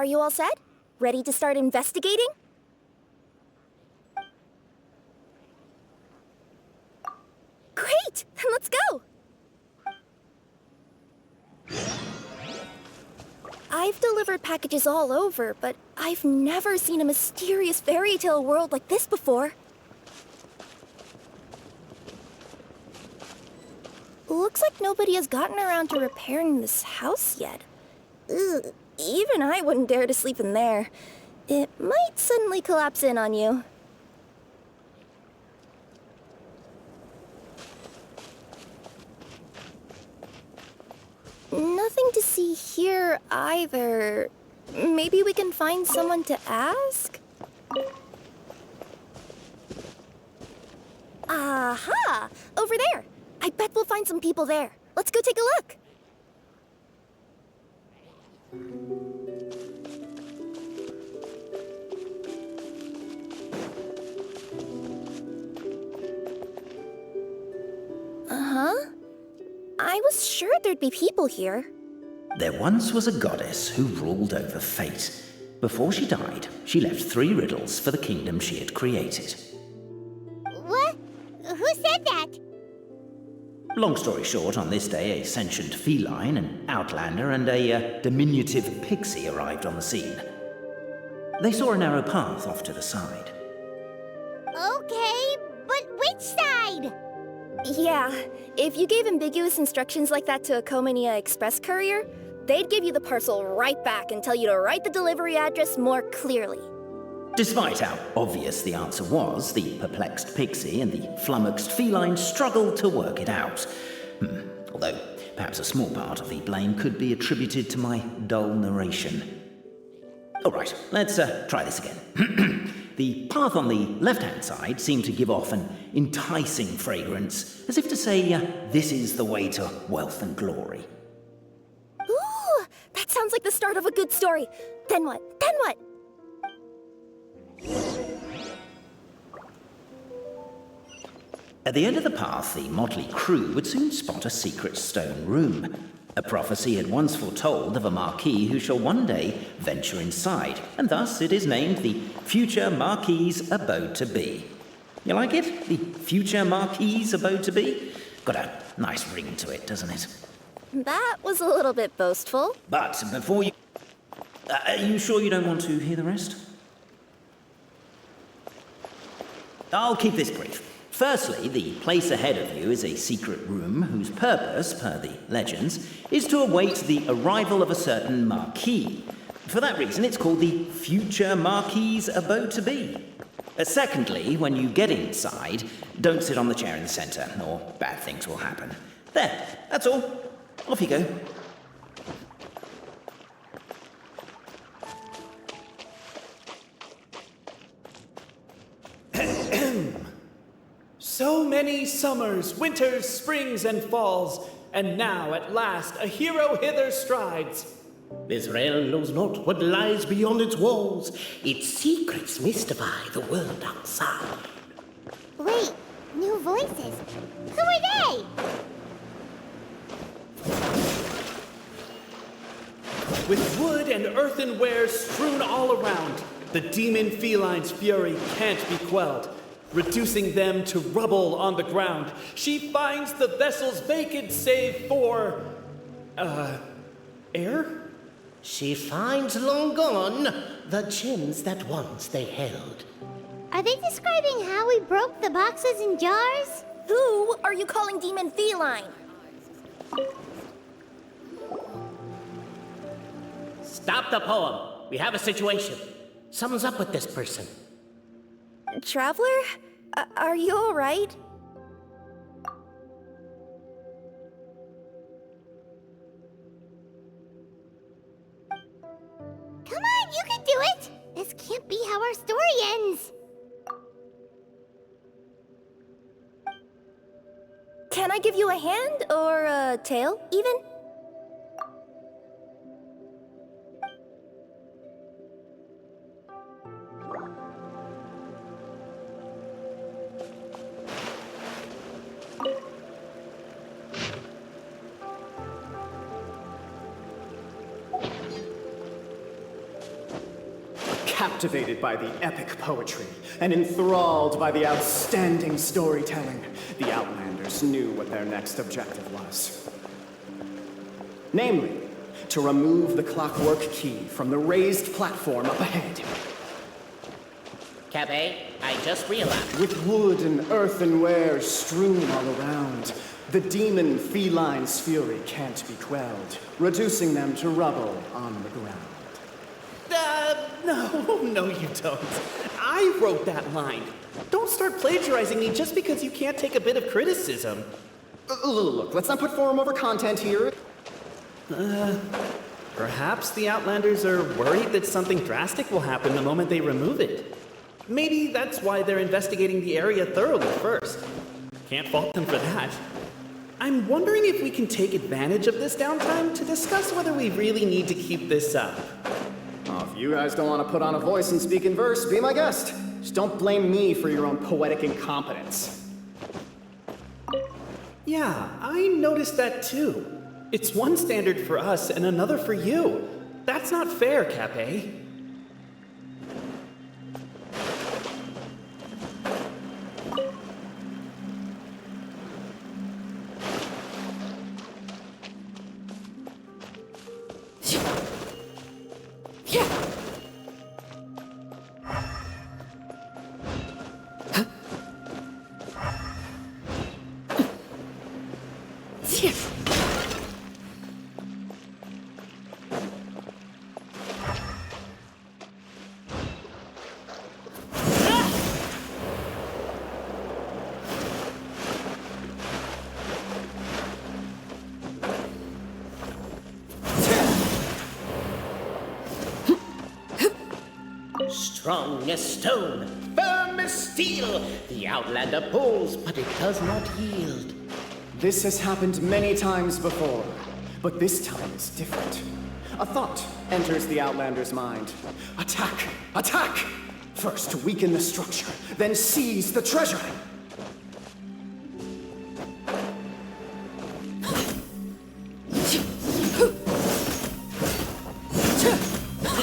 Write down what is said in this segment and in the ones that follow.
Are you all set? Ready to start investigating? Great! Then let's go! I've delivered packages all over, but I've never seen a mysterious fairy tale world like this before. Looks like nobody has gotten around to repairing this house yet. Ugh, even I wouldn't dare to sleep in there. It might suddenly collapse in on you. Nothing to see here either. Maybe we can find someone to ask? Aha! Over there! I bet we'll find some people there. Let's go take a look. Uh-huh. I was sure there'd be people here. There once was a goddess who ruled over fate. Before she died, she left 3 riddles for the kingdom she had created. What? Who said that? Long story short, on this day, a sentient feline, an outlander, and a diminutive pixie arrived on the scene. They saw a narrow path off to the side. Okay, but which side? Yeah, if you gave ambiguous instructions like that to a Comania Express courier, they'd give you the parcel right back and tell you to write the delivery address more clearly. Despite how obvious the answer was, the perplexed pixie and the flummoxed feline struggled to work it out. Although, perhaps a small part of the blame could be attributed to my dull narration. All right, let's try this again. The path on the left-hand side seemed to give off an enticing fragrance, as if to say, this is the way to wealth and glory. Ooh, that sounds like the start of a good story. Then what? Then what? At the end of the path, the motley crew would soon spot a secret stone room. A prophecy had once foretold of a marquis who shall one day venture inside, and thus it is named the future Marquis's abode to be. You like it? The future Marquis's abode to be? Got a nice ring to it, doesn't it? That was a little bit boastful. But before you... are you sure you don't want to hear the rest? I'll keep this brief. Firstly, the place ahead of you is a secret room whose purpose, per the legends, is to await the arrival of a certain marquis. For that reason, it's called the future Marquis's abode to be. Secondly, when you get inside, don't sit on the chair in the centre, or bad things will happen. There, that's all. Off you go. So many summers, winters, springs, and falls, and now at last a hero hither strides. This realm knows not what lies beyond its walls. Its secrets mystify the world outside. Wait, new voices. Who are they? With wood and earthenware strewn all around, the demon feline's fury can't be quelled. Reducing them to rubble on the ground, she finds the vessel's vacant save for... air? She finds long gone the gems that once they held. Are they describing how we broke the boxes and jars? Who are you calling Demon Feline? Stop the poem. We have a situation. Something's up with this person. Traveler? Are you all right? Come on, you can do it! This can't be how our story ends. Can I give you a hand or a tail, even? captivated by the epic poetry and enthralled by the outstanding storytelling, the Outlanders knew what their next objective was. Namely, to remove the clockwork key from the raised platform up ahead. Cabe, I just realized. With wood and earthenware strewn all around, the demon feline's fury can't be quelled, reducing them to rubble on the ground. No, you don't. I wrote that line. Don't start plagiarizing me just because you can't take a bit of criticism. Look, let's not put form over content here. Perhaps the Outlanders are worried that something drastic will happen the moment they remove it. Maybe that's why they're investigating the area thoroughly first. Can't fault them for that. I'm wondering if we can take advantage of this downtime to discuss whether we really need to keep this up. Oh, if you guys don't want to put on a voice and speak in verse, be my guest. Just don't blame me for your own poetic incompetence. Yeah, I noticed that too. It's one standard for us and another for you. That's not fair, Cape. Strong as stone, firm as steel, the Outlander pulls, but it does not yield. This has happened many times before, but this time is different. A thought enters the Outlander's mind. Attack! Attack! First weaken the structure, then seize the treasure!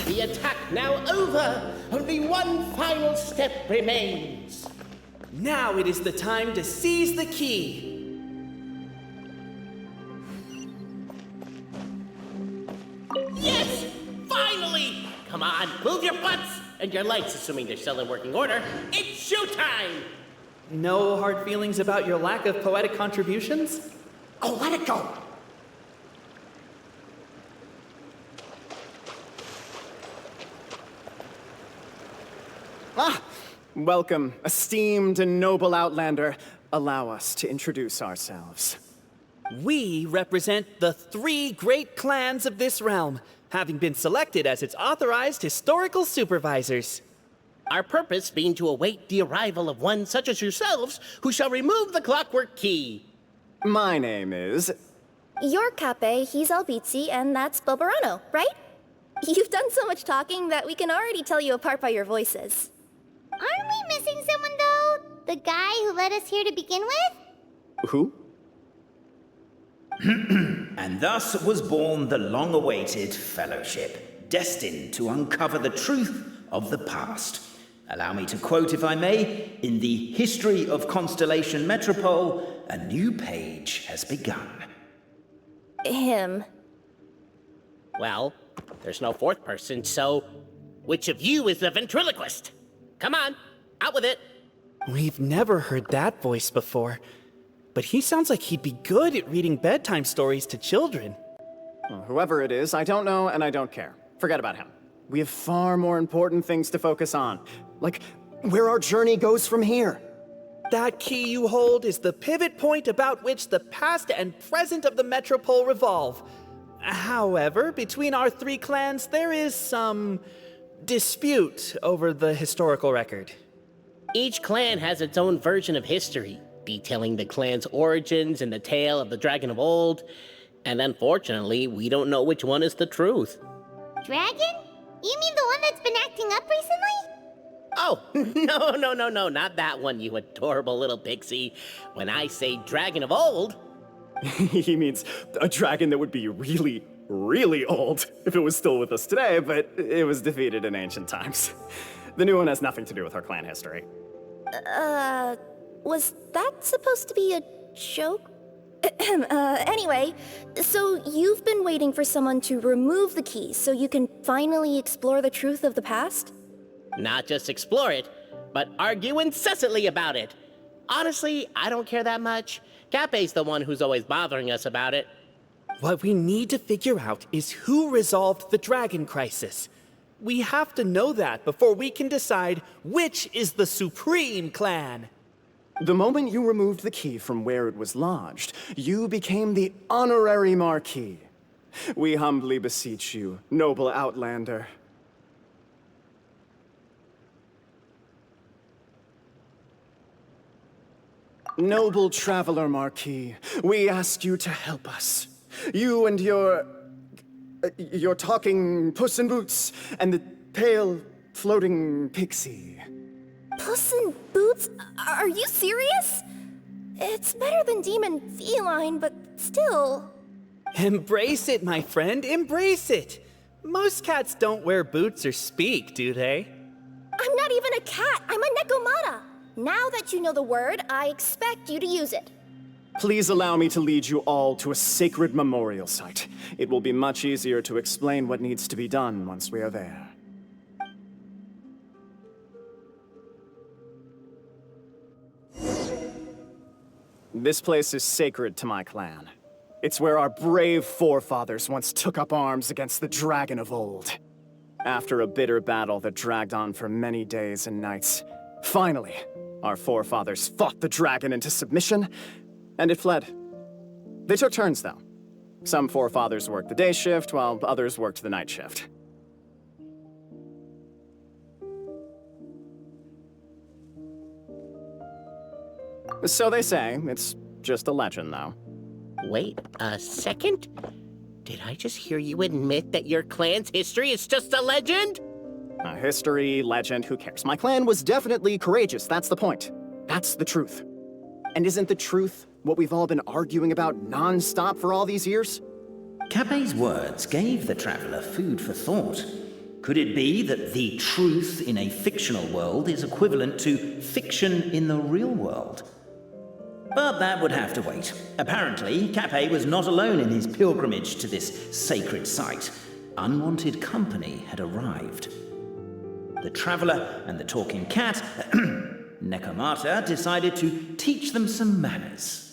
The attack now over! Only one final step remains. Now it is the time to seize the key. Yes! Finally! Come on, move your butts! And your lights, assuming they're still in working order. It's showtime! No hard feelings about your lack of poetic contributions? Oh, let it go! Ah! Welcome, esteemed and noble Outlander. Allow us to introduce ourselves. We represent the 3 great clans of this realm, having been selected as its authorized historical supervisors. Our purpose being to await the arrival of one such as yourselves who shall remove the clockwork key. My name is... You're Cape, he's Albizzi, and that's Bobarano, right? You've done so much talking that we can already tell you apart by your voices. Aren't we missing someone, though? The guy who led us here to begin with? Who? And thus was born the long-awaited fellowship, destined to uncover the truth of the past. Allow me to quote, if I may, in the history of Constellation Metropole, a new page has begun. Him. Well, there's no fourth person, so which of you is the ventriloquist? Come on, out with it. We've never heard that voice before, but he sounds like he'd be good at reading bedtime stories to children. Well, whoever it is, I don't know and I don't care. Forget about him. We have far more important things to focus on, like where our journey goes from here. That key you hold is the pivot point about which the past and present of the Metropole revolve. However, between our 3 clans, there is some dispute over the historical record. Each clan has its own version of history, detailing the clan's origins and the tale of the dragon of old, and unfortunately, we don't know which one is the truth. Dragon? You mean the one that's been acting up recently? Oh, no, not that one, you adorable little pixie. When I say dragon of old... He means a dragon that would be really, really old if it was still with us today, but it was defeated in ancient times. The new one has nothing to do with our clan history. Was that supposed to be a joke? Anyway, so you've been waiting for someone to remove the key so you can finally explore the truth of the past? Not just explore it, but argue incessantly about it. Honestly, I don't care that much. Cape's the one who's always bothering us about it. What we need to figure out is who resolved the dragon crisis. We have to know that before we can decide which is the supreme clan. The moment you removed the key from where it was lodged, you became the honorary Marquis. We humbly beseech you, noble Outlander. Noble Traveler Marquis, we ask you to help us. You and your talking Puss in Boots and the pale floating pixie. Puss in Boots? Are you serious? It's better than demon feline, but still. Embrace it, my friend, embrace it. Most cats don't wear boots or speak, do they? I'm not even a cat, I'm a Nekomata. Now that you know the word, I expect you to use it. Please allow me to lead you all to a sacred memorial site. It will be much easier to explain what needs to be done once we are there. This place is sacred to my clan. It's where our brave forefathers once took up arms against the dragon of old. After a bitter battle that dragged on for many days and nights, finally, our forefathers fought the dragon into submission, and it fled. They took turns, though. Some forefathers worked the day shift, while others worked the night shift. So they say. It's just a legend, though. Wait a second? Did I just hear you admit that your clan's history is just a legend? History, legend, who cares? My clan was definitely courageous, that's the point. That's the truth. And isn't the truth what we've all been arguing about non-stop for all these years? Cape's words gave the traveler food for thought. Could it be that the truth in a fictional world is equivalent to fiction in the real world? But that would have to wait. Apparently, Cape was not alone in his pilgrimage to this sacred site. Unwanted company had arrived. The traveler and the talking cat, Nekomata, decided to teach them some manners.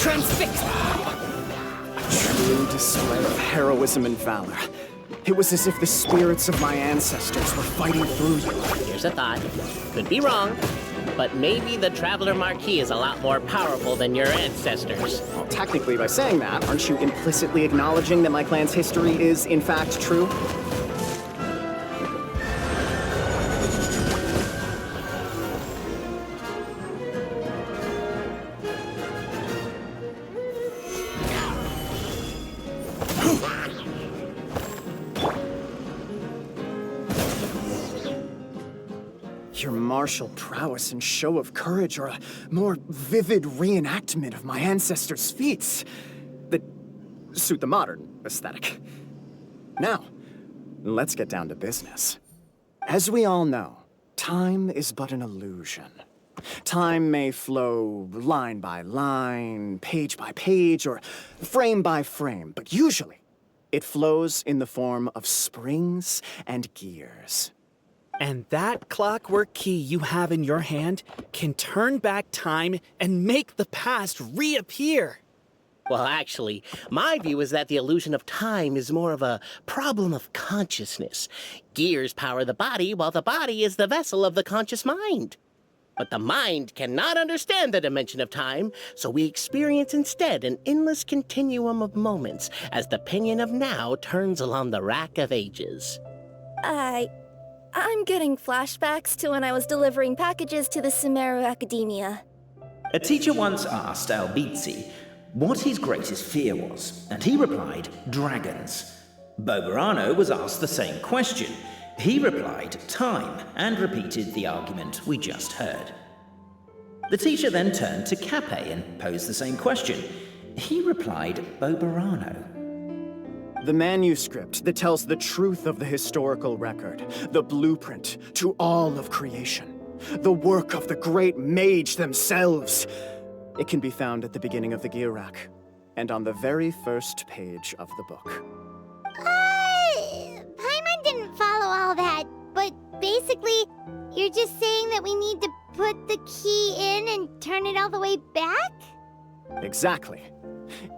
Transfixed! A true display of heroism and valor. It was as if the spirits of my ancestors were fighting through you. Here's a thought. Could be wrong, but maybe the Traveler Marquis is a lot more powerful than your ancestors. Well, technically, by saying that, aren't you implicitly acknowledging that my clan's history is, in fact, true? Your martial prowess and show of courage are a more vivid reenactment of my ancestors' feats that suit the modern aesthetic. Now, let's get down to business. As we all know, time is but an illusion. Time may flow line by line, page by page, or frame by frame, but usually it flows in the form of springs and gears. And that clockwork key you have in your hand can turn back time and make the past reappear. Well, actually, my view is that the illusion of time is more of a problem of consciousness. Gears power the body, while the body is the vessel of the conscious mind. But the mind cannot understand the dimension of time, so we experience instead an endless continuum of moments as the pinion of now turns along the rack of ages. I'm getting flashbacks to when I was delivering packages to the Sumeru Academia. A teacher once asked Albizzi what his greatest fear was, and he replied, dragons. Boberano was asked the same question. He replied, time, and repeated the argument we just heard. The teacher then turned to Cape and posed the same question. He replied, Boberano. The manuscript that tells the truth of the historical record, the blueprint to all of creation, the work of the great mage themselves. It can be found at the beginning of the Girac, and on the very first page of the book. Paimon didn't follow all that, but basically, you're just saying that we need to put the key in and turn it all the way back? Exactly.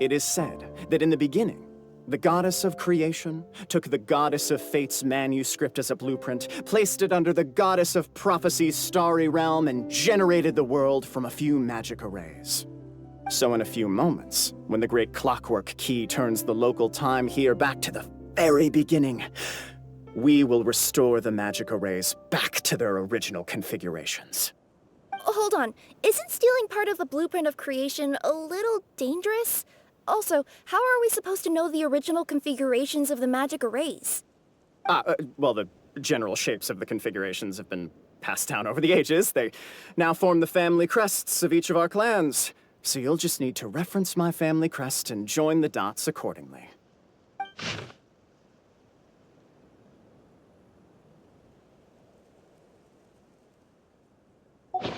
It is said that in the beginning, the goddess of creation took the goddess of fate's manuscript as a blueprint, placed it under the goddess of prophecy's starry realm, and generated the world from a few magic arrays. So in a few moments, when the great clockwork key turns the local time here back to the very beginning, we will restore the magic arrays back to their original configurations. Hold on, isn't stealing part of the blueprint of creation a little dangerous? Also, how are we supposed to know the original configurations of the magic arrays? Well, the general shapes of the configurations have been passed down over the ages. They now form the family crests of each of our clans. So you'll just need to reference my family crest and join the dots accordingly.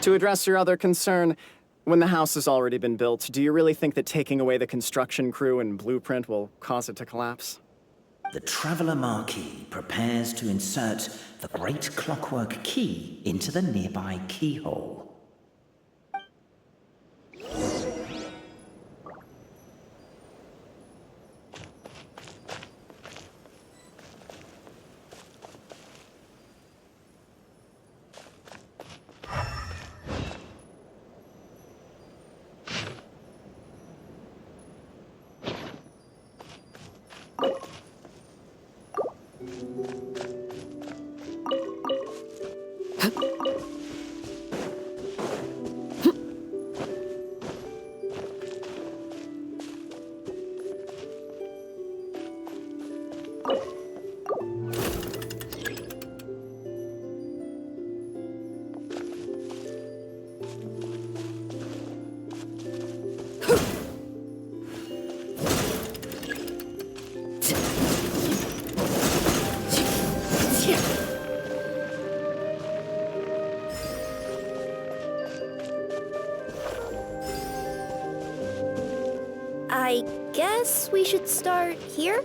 To address your other concern, when the house has already been built, do you really think that taking away the construction crew and blueprint will cause it to collapse? The Traveller Marquis prepares to insert the great clockwork key into the nearby keyhole. I guess we should start here?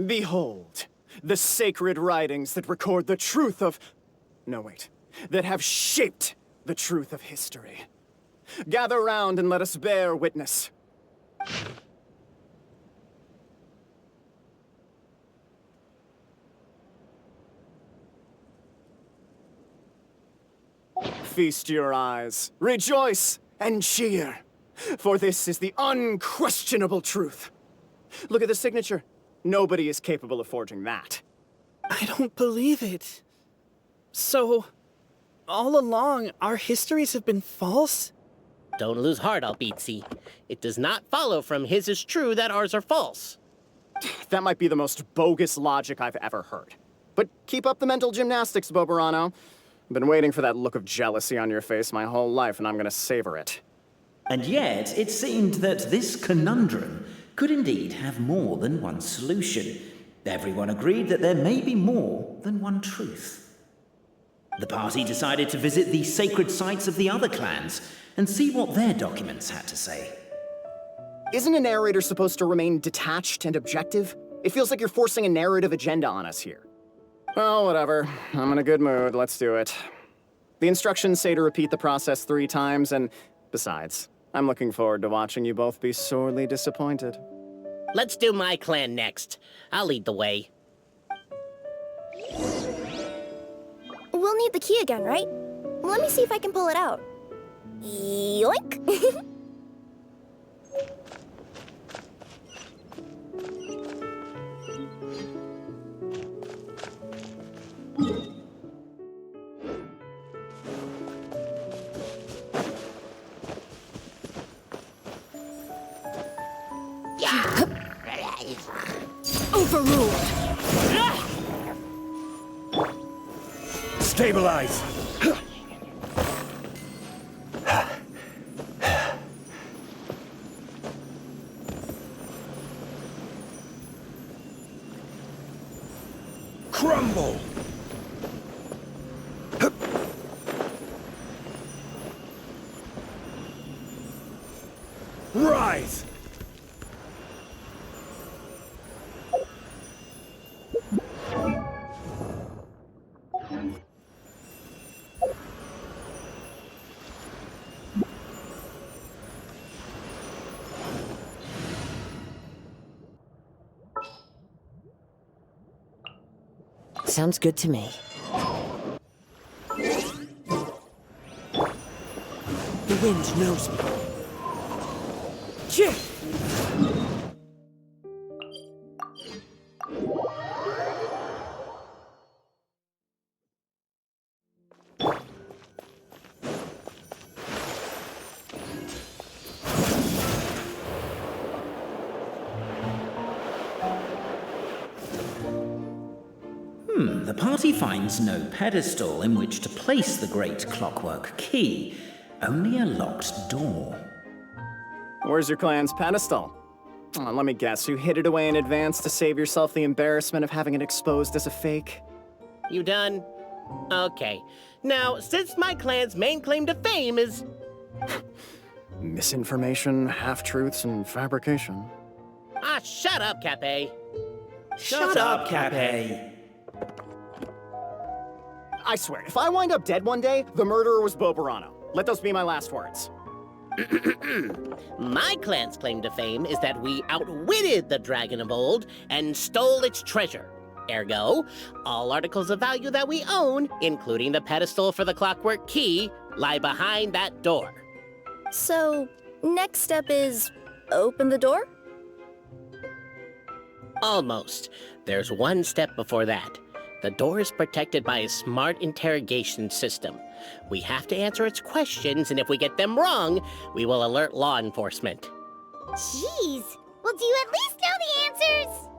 Behold, the sacred writings that record the truth of... No, wait. That have shaped the truth of history. Gather round and let us bear witness. Feast your eyes, rejoice, and cheer, for this is the unquestionable truth. Look at the signature. Nobody is capable of forging that. I don't believe it. So, all along, our histories have been false? Don't lose heart, Albizzi. It does not follow from his is true that ours are false. That might be the most bogus logic I've ever heard. But keep up the mental gymnastics, Boberano. Been waiting for that look of jealousy on your face my whole life, and I'm gonna savor it. And yet, it seemed that this conundrum could indeed have more than one solution. Everyone agreed that there may be more than one truth. The party decided to visit the sacred sites of the other clans and see what their documents had to say. Isn't a narrator supposed to remain detached and objective? It feels like you're forcing a narrative agenda on us here. Well, whatever. I'm in a good mood. Let's do it. The instructions say to repeat the process 3 times, and besides, I'm looking forward to watching you both be sorely disappointed. Let's do my clan next. I'll lead the way. We'll need the key again, right? Let me see if I can pull it out. Yoink! Overruled. Stabilize! Crumble! Rise! Sounds good to me. The wind knows me. Chip! The party finds no pedestal in which to place the great clockwork key, only a locked door. Where's your clan's pedestal? Let me guess, you hid it away in advance to save yourself the embarrassment of having it exposed as a fake? You done? Okay. Now, since my clan's main claim to fame is... Misinformation, half-truths, and fabrication. Ah, shut up, Cape. Shut up, Cape. I swear, if I wind up dead one day, the murderer was Bobarano. Let those be my last words. My clan's claim to fame is that we outwitted the Dragon of Old and stole its treasure. Ergo, all articles of value that we own, including the pedestal for the clockwork key, lie behind that door. So, next step is open the door? Almost. There's one step before that. The door is protected by a smart interrogation system. We have to answer its questions, and if we get them wrong, we will alert law enforcement. Jeez. Well, do you at least know the answers?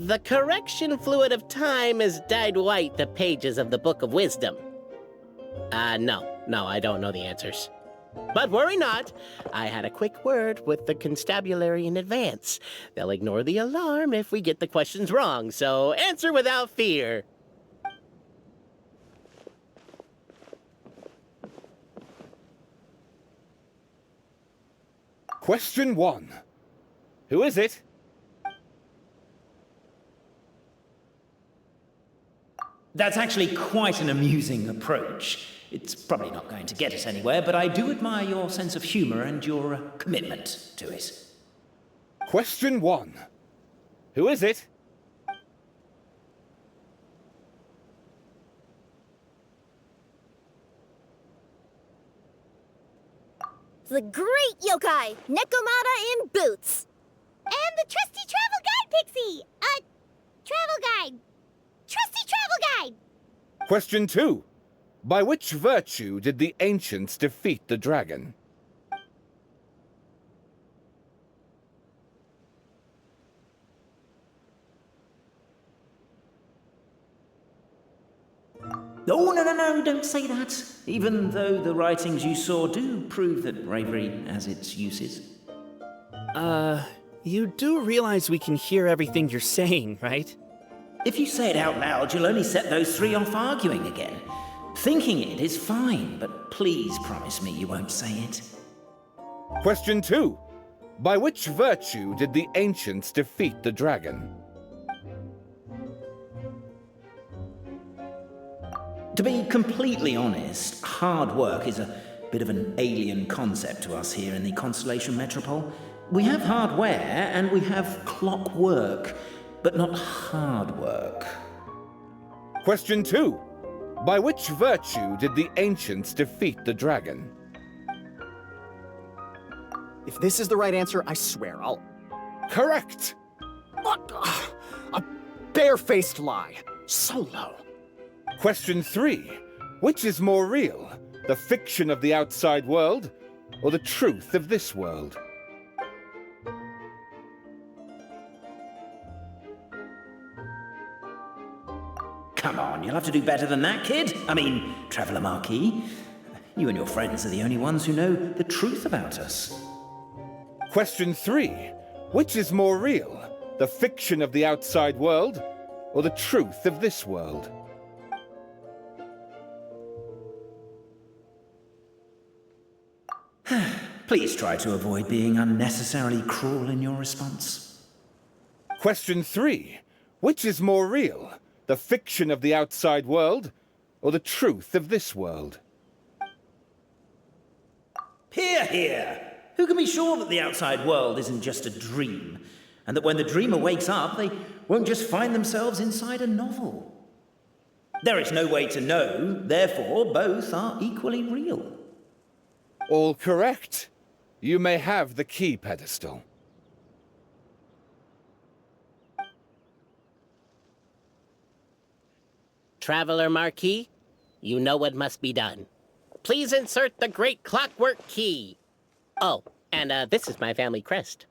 The correction fluid of time has dyed white the pages of the Book of Wisdom. No, I don't know the answers. But worry not, I had a quick word with the constabulary in advance. They'll ignore the alarm if we get the questions wrong, so answer without fear. Question 1. Who is it? That's actually quite an amusing approach. It's probably not going to get us anywhere, but I do admire your sense of humor and your commitment to it. Question 1. Who is it? The great yokai, Nekomata in boots. And the trusty travel guide, Pixie! Travel guide. Trusty travel guide! Question 2. By which virtue did the ancients defeat the dragon? Oh, no, no, no, don't say that. Even though the writings you saw do prove that bravery has its uses. You do realize we can hear everything you're saying, right? If you say it out loud, you'll only set those three off arguing again. Thinking it is fine, but please promise me you won't say it. Question 2. By which virtue did the ancients defeat the dragon? To be completely honest, hard work is a bit of an alien concept to us here in the Constellation Metropole. We have hardware and we have clockwork, but not hard work. Question 2. By which virtue did the ancients defeat the dragon? If this is the right answer, I swear I'll... Correct! What? A barefaced lie. So low. Question 3. Which is more real, the fiction of the outside world, or the truth of this world? Come on, you'll have to do better than that, kid. I mean, Traveller Marquis. You and your friends are the only ones who know the truth about us. Question 3. Which is more real, the fiction of the outside world, or the truth of this world? Please try to avoid being unnecessarily cruel in your response. Question 3. Which is more real, the fiction of the outside world, or the truth of this world? Hear, hear! Who can be sure that the outside world isn't just a dream, and that when the dreamer wakes up, they won't just find themselves inside a novel? There is no way to know, therefore both are equally real. All correct. You may have the key pedestal. Traveler Marquis, you know what must be done. Please insert the great clockwork key. Oh, and this is my family crest.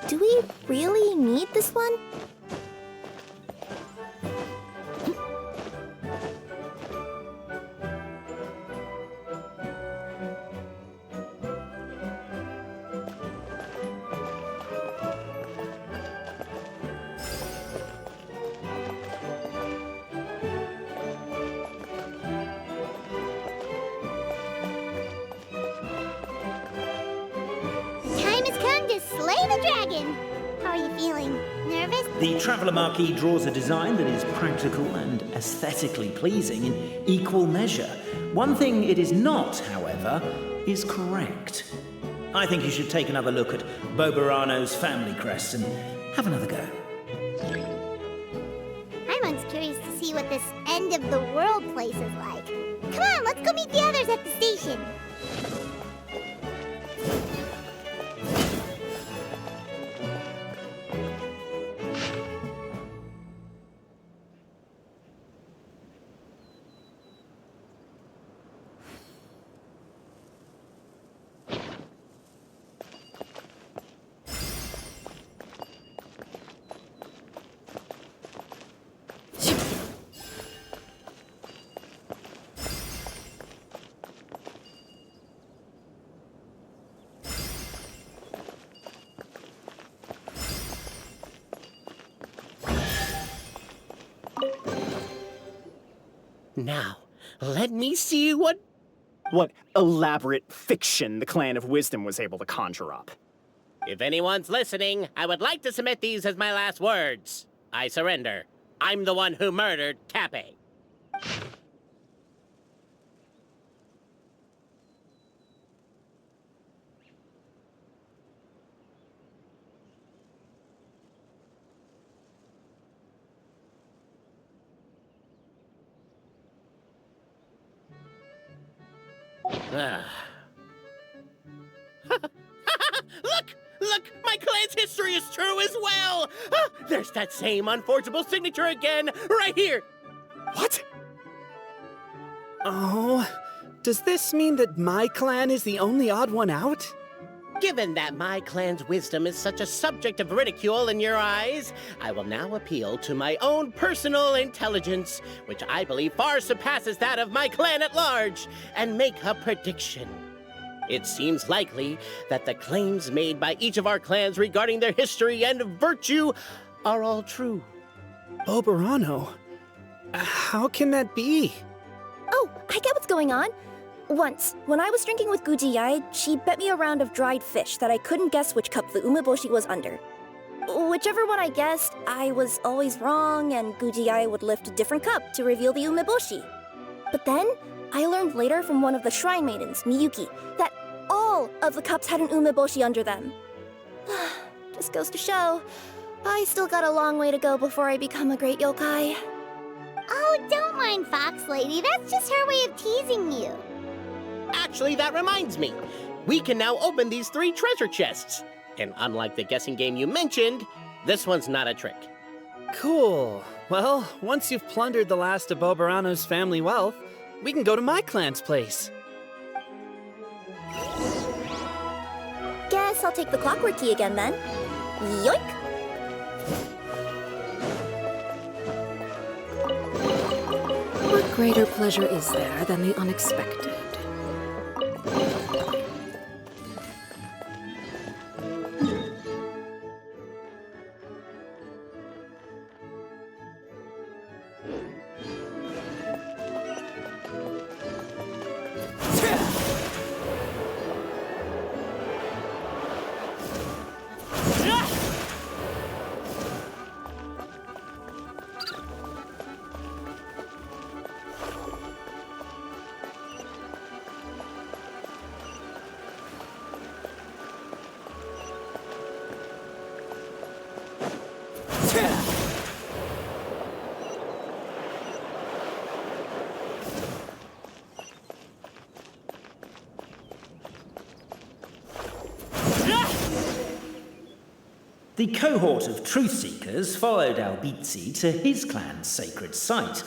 Do we really need this one? The Traveller Marquis draws a design that is practical and aesthetically pleasing in equal measure. One thing it is not, however, is correct. I think you should take another look at Bobarano's family crest and have another go. I'm most curious to see what this end of the world place is like. Come on, let's go meet the others at the station. Now, let me see what elaborate fiction the Clan of Wisdom was able to conjure up. If anyone's listening, I would like to submit these as my last words. I surrender. I'm the one who murdered Cappe. Look! My clan's history is true as well! There's that same unforgeable signature again, right here! What? Oh, does this mean that my clan is the only odd one out? Given that my clan's wisdom is such a subject of ridicule in your eyes, I will now appeal to my own personal intelligence, which I believe far surpasses that of my clan at large, and make a prediction. It seems likely that the claims made by each of our clans regarding their history and virtue are all true. Oberano? How can that be? Oh, I get what's going on. Once, when I was drinking with Gujiyai, she bet me a round of dried fish that I couldn't guess which cup the umeboshi was under. Whichever one I guessed, I was always wrong, and Gujiyai would lift a different cup to reveal the umeboshi. But then, I learned later from one of the shrine maidens, Miyuki, that all of the cups had an umeboshi under them. Just goes to show, I still got a long way to go before I become a great yokai. Oh, don't mind Fox Lady. That's just her way of teasing you. Actually, that reminds me. We can now open these 3 treasure chests. And unlike the guessing game you mentioned, this one's not a trick. Cool. Well, once you've plundered the last of Oberano's family wealth, we can go to my clan's place. Guess I'll take the clockwork key again then. Yoink! What greater pleasure is there than the unexpected? The cohort of truth-seekers followed Albizzi to his clan's sacred site.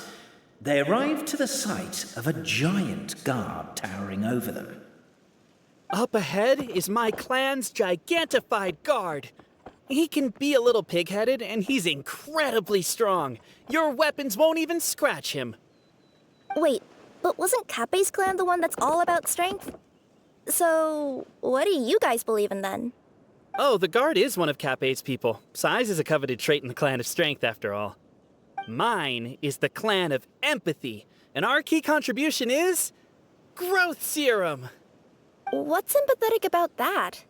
They arrived to the site of a giant guard towering over them. Up ahead is my clan's gigantified guard. He can be a little pig-headed, and he's incredibly strong. Your weapons won't even scratch him. Wait, but wasn't Kappei's clan the one that's all about strength? So, what do you guys believe in then? Oh, the guard is one of Kappei's people. Size is a coveted trait in the clan of strength, after all. Mine is the clan of empathy, and our key contribution is growth serum. What's sympathetic about that?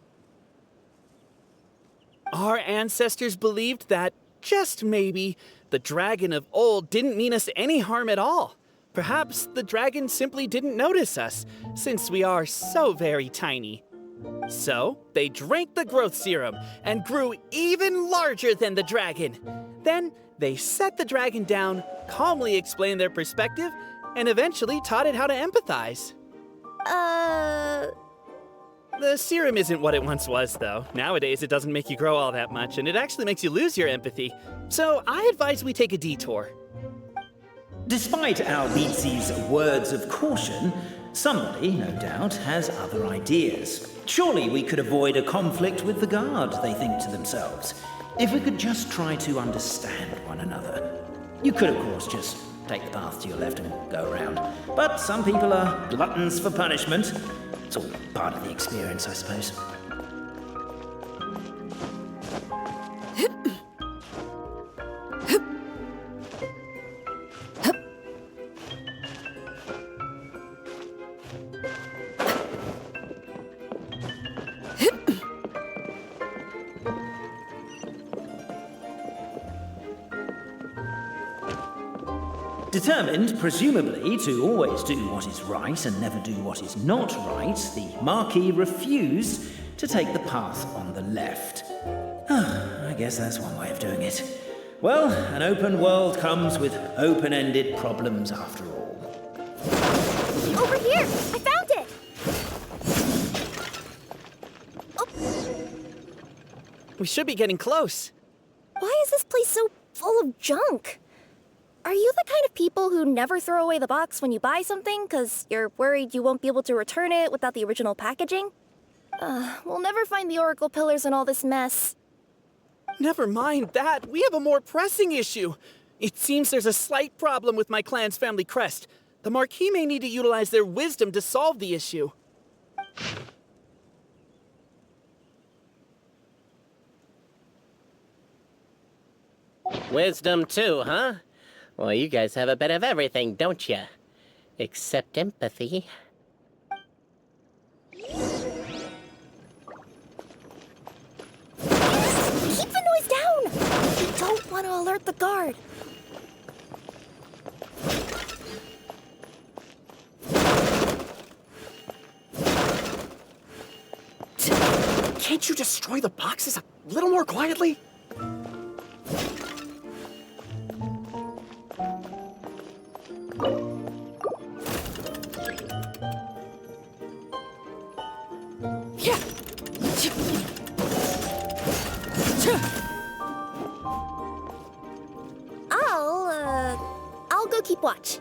Our ancestors believed that, just maybe, the dragon of old didn't mean us any harm at all. Perhaps the dragon simply didn't notice us, since we are so very tiny. So, they drank the growth serum and grew even larger than the dragon. Then, they set the dragon down, calmly explained their perspective, and eventually taught it how to empathize. The serum isn't what it once was, though. Nowadays, it doesn't make you grow all that much, and it actually makes you lose your empathy. So, I advise we take a detour. Despite Albizzi's words of caution, somebody, no doubt, has other ideas. Surely we could avoid a conflict with the guard, they think to themselves, if we could just try to understand one another. You could, of course, just take the path to your left and go around. But some people are gluttons for punishment. It's all part of the experience, I suppose. Determined, presumably, to always do what is right and never do what is not right, the Marquis refused to take the path on the left. I guess that's one way of doing it. Well, an open world comes with open-ended problems after all. Over here! I found it! We should be getting close. Why is this place so full of junk? Are you the kind of people who never throw away the box when you buy something because you're worried you won't be able to return it without the original packaging? We'll never find the Oracle Pillars in all this mess. Never mind that. We have a more pressing issue. It seems there's a slight problem with my clan's family crest. The Marquis may need to utilize their wisdom to solve the issue. Wisdom too, huh? Well, you guys have a bit of everything, don't you? Except empathy. Keep the noise down! We don't want to alert the guard. Can't you destroy the boxes a little more quietly? I'll go keep watch.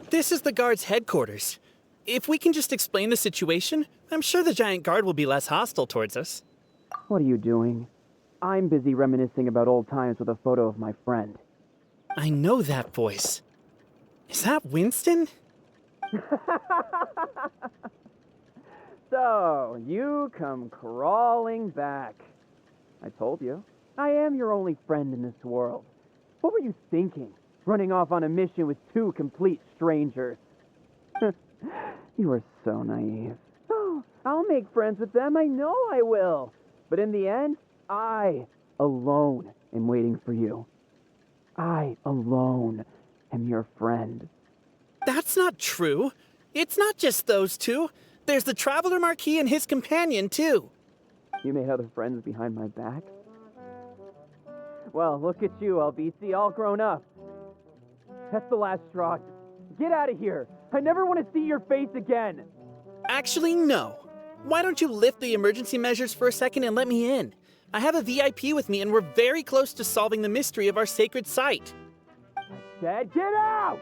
This is the guard's headquarters. If we can just explain the situation, I'm sure the giant guard will be less hostile towards us. What are you doing? I'm busy reminiscing about old times with a photo of my friend. I know that voice. Is that Winston? So, you come crawling back. I told you, I am your only friend in this world. What were you thinking? Running off on a mission with two complete strangers. You are so naive. Oh, I'll make friends with them, I know I will. But in the end, I, alone, am waiting for you. I, alone, am your friend. That's not true. It's not just those two. There's the Traveler Marquis and his companion, too. You made other friends behind my back? Well, look at you, LBC, all grown up. That's the last straw. Get out of here. I never want to see your face again. Actually, no. Why don't you lift the emergency measures for a second and let me in? I have a VIP with me and we're very close to solving the mystery of our sacred site. I said get out!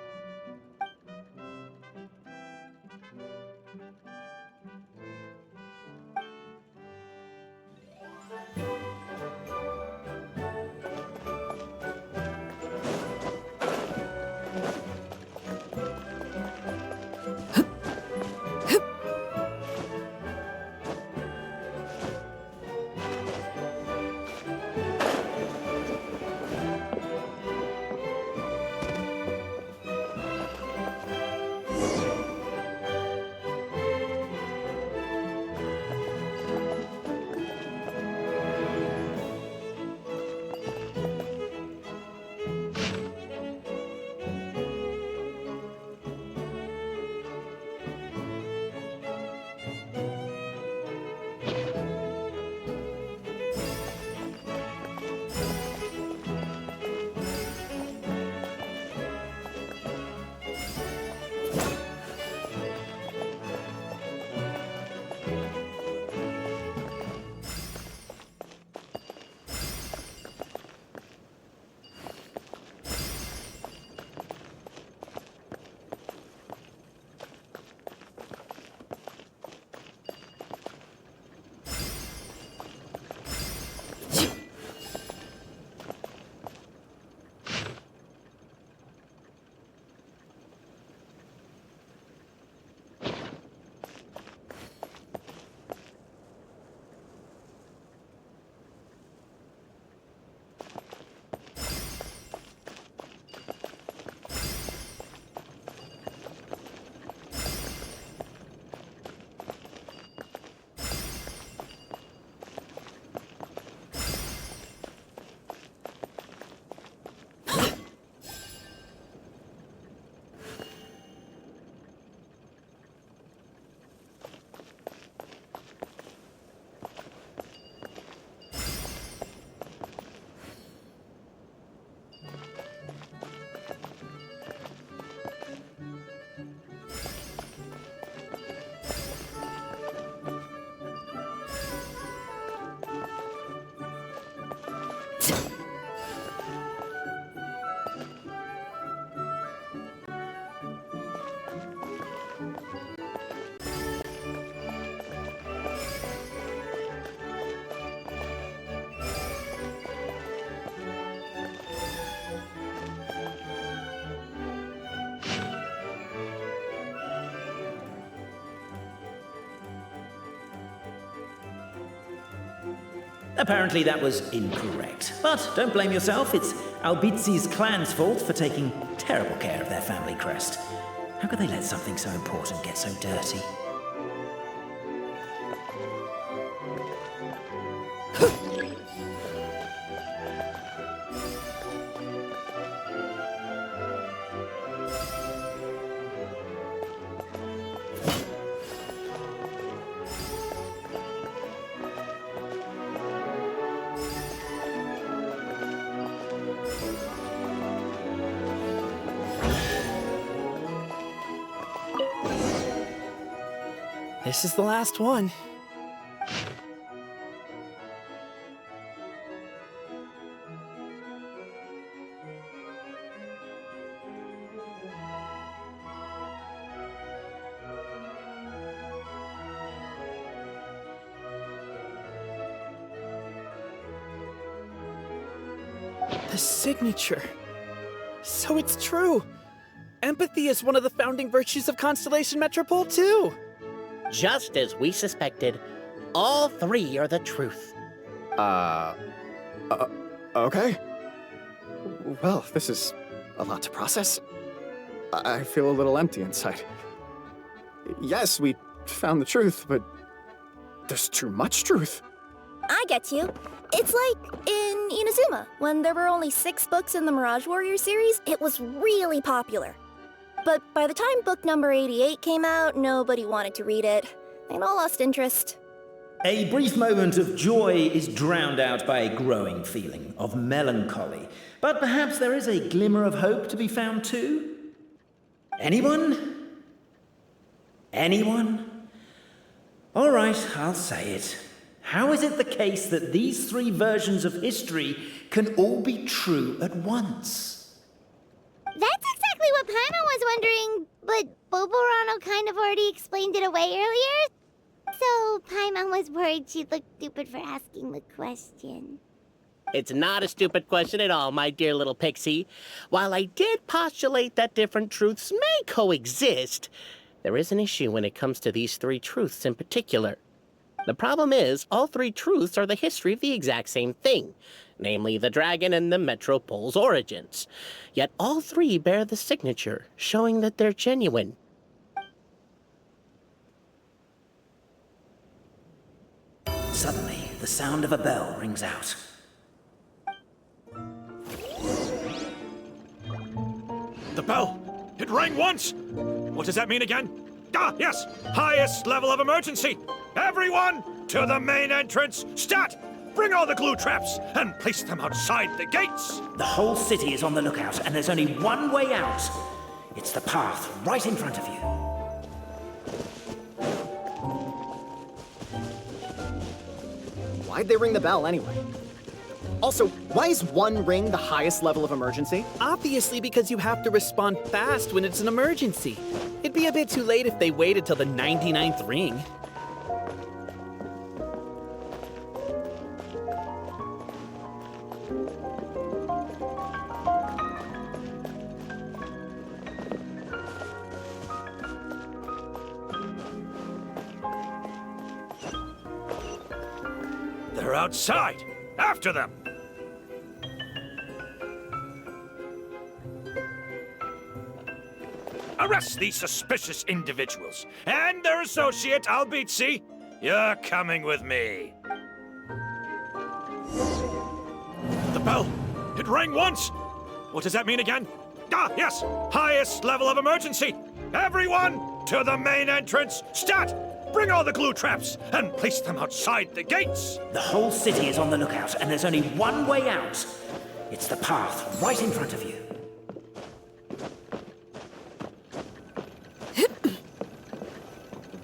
Apparently that was incorrect. But don't blame yourself, it's Albizi's clan's fault for taking terrible care of their family crest. How could they let something so important get so dirty? This is the last one. The signature. So it's true. Empathy is one of the founding virtues of Constellation Metropole, too. Just as we suspected, all three are the truth. Okay. Well, this is a lot to process. I feel a little empty inside. Yes, we found the truth, but there's too much truth. I get you. It's like in Inazuma, when there were only 6 books in the Mirage Warrior series, it was really popular. But by the time book number 88 came out, nobody wanted to read it. They all lost interest. A brief moment of joy is drowned out by a growing feeling of melancholy. But perhaps there is a glimmer of hope to be found too? Anyone? Anyone? All right, I'll say it. How is it the case that these 3 versions of history can all be true at once? That's exactly what Paimon was wondering, but Boborano kind of already explained it away earlier. So Paimon was worried she'd look stupid for asking the question. It's not a stupid question at all, my dear little pixie. While I did postulate that different truths may coexist, there is an issue when it comes to these 3 truths in particular. The problem is, all 3 truths are the history of the exact same thing, namely the dragon and the Metropole's origins. Yet all 3 bear the signature, showing that they're genuine. Suddenly, the sound of a bell rings out. The bell! It rang once! What does that mean again? Ah, yes! Highest level of emergency! Everyone, to the main entrance! Stat! Bring all the glue traps and place them outside the gates! The whole city is on the lookout, and there's only one way out. It's the path right in front of you. Why'd they ring the bell anyway? Also, why is 1 ring the highest level of emergency? Obviously because you have to respond fast when it's an emergency. It'd be a bit too late if they waited till the 99th ring. They're outside! After them! Arrest these suspicious individuals and their associate, Albizi. You're coming with me. The bell! It rang once! What does that mean again? Ah, yes! Highest level of emergency! Everyone, to the main entrance! Stat! Bring all the glue traps and place them outside the gates! The whole city is on the lookout, and there's only one way out. It's the path right in front of you.